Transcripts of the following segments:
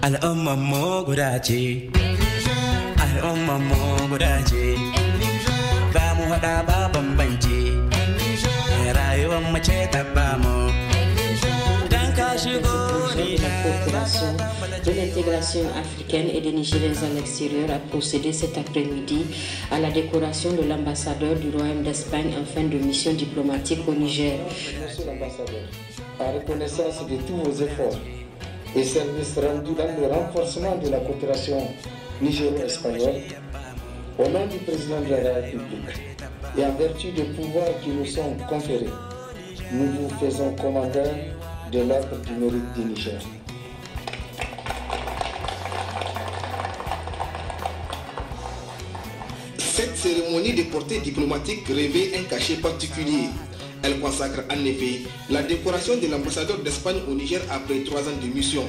al'umman mu guda ce, al'umman mu guda ce, ba mu haɗa ba bambance, rayuwar mace ta ba mu. De l'intégration africaine et des Nigériens à l'extérieur a procédé cet après-midi à la décoration de l'ambassadeur du Royaume d'Espagne en fin de mission diplomatique au Niger. Monsieur l'ambassadeur, en reconnaissance de tous vos efforts et services rendus dans le renforcement de la coopération nigéro-espagnole, au nom du président de la République et en vertu des pouvoirs qui nous sont conférés, nous vous faisons commandeur de l'ordre du mérite du Niger. Cette cérémonie de portée diplomatique revêt un cachet particulier. Elle consacre en effet la décoration de l'ambassadeur d'Espagne au Niger après 3 ans de mission.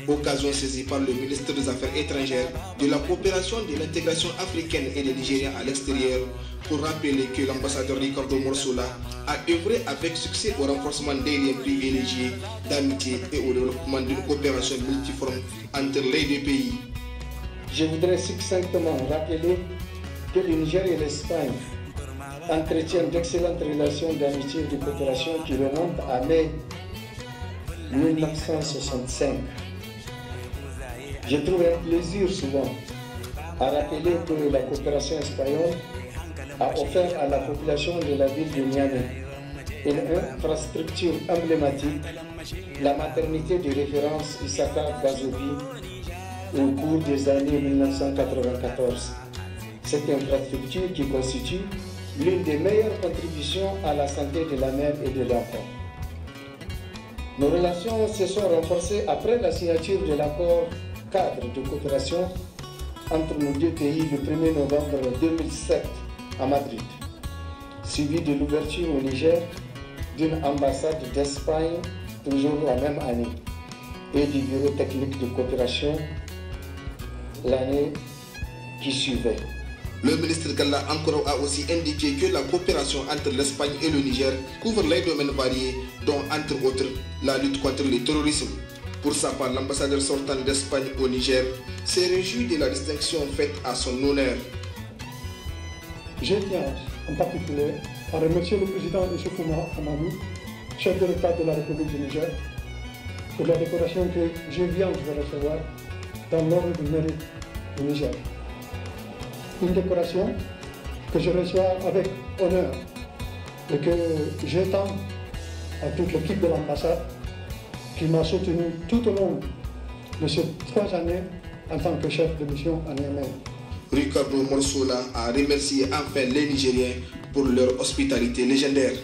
Occasion saisie par le ministre des Affaires étrangères, de la coopération, de l'intégration africaine et des Nigériens à l'extérieur, pour rappeler que l'ambassadeur Ricardo Morsola a œuvré avec succès au renforcement des liens privilégiés d'amitié et au développement d'une coopération multiforme entre les deux pays. Je voudrais succinctement rappeler que le Niger et l'Espagne entretiennent d'excellentes relations d'amitié et de coopération qui remontent à mai 1965. Je trouve un plaisir souvent à rappeler que la coopération espagnole a offert à la population de la ville de Niamey une infrastructure emblématique, la maternité de référence Isaka Bazobi au cours des années 1994. Cette infrastructure qui constitue l'une des meilleures contributions à la santé de la mère et de l'enfant. Nos relations se sont renforcées après la signature de l'accord cadre de coopération entre nos deux pays le 1er novembre 2007 à Madrid, suivi de l'ouverture au Niger d'une ambassade d'Espagne toujours la même année et du bureau technique de coopération l'année qui suivait. Le ministre Galla Ankoro a aussi indiqué que la coopération entre l'Espagne et le Niger couvre les domaines variés, dont entre autres la lutte contre le terrorisme. Pour sa part, l'ambassadeur sortant d'Espagne au Niger s'est réjoui de la distinction faite à son honneur. Je tiens en particulier à remercier le président Issoufou Mahamadou, chef de l'État de la République du Niger, pour la décoration que je viens de recevoir dans l'ordre du mérite du Niger. Une décoration que je reçois avec honneur et que j'étends à toute l'équipe de l'ambassade qui m'a soutenu tout au long de ces 3 années en tant que chef de mission à Niamey. Ricardo Morsola a remercié enfin les Nigériens pour leur hospitalité légendaire.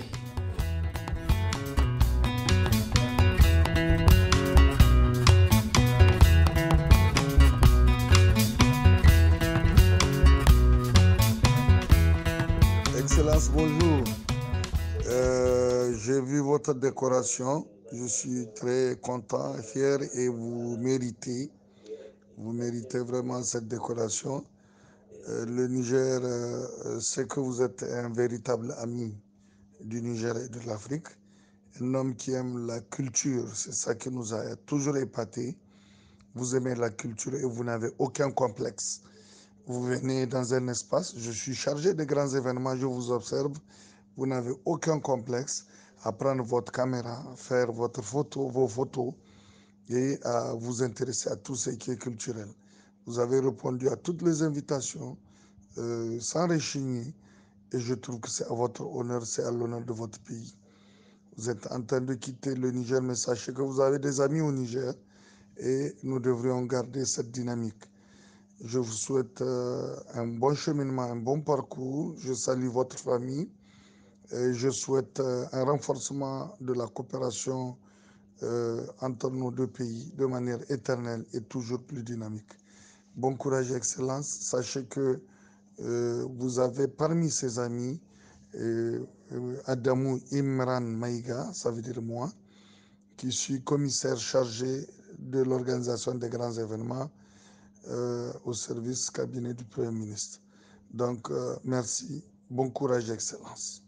Excellence, bonjour. J'ai vu votre décoration. Je suis très content, fier et vous méritez vraiment cette décoration. Le Niger sait que vous êtes un véritable ami du Niger et de l'Afrique. Un homme qui aime la culture, c'est ça qui nous a toujours épaté. Vous aimez la culture et vous n'avez aucun complexe. Vous venez dans un espace, je suis chargé de grands événements, je vous observe. Vous n'avez aucun complexe à prendre votre caméra, faire vos photos et à vous intéresser à tout ce qui est culturel. Vous avez répondu à toutes les invitations sans rechigner et je trouve que c'est à votre honneur, c'est à l'honneur de votre pays. Vous êtes en train de quitter le Niger, mais sachez que vous avez des amis au Niger et nous devrions garder cette dynamique. Je vous souhaite un bon cheminement, un bon parcours. Je salue votre famille et je souhaite un renforcement de la coopération entre nos deux pays de manière éternelle et toujours plus dynamique. Bon courage, Excellence. Sachez que vous avez parmi ses amis Adamou Imran Maïga, ça veut dire moi, qui suis commissaire chargé de l'organisation des grands événements au service cabinet du Premier ministre. Donc, merci. Bon courage, Excellence.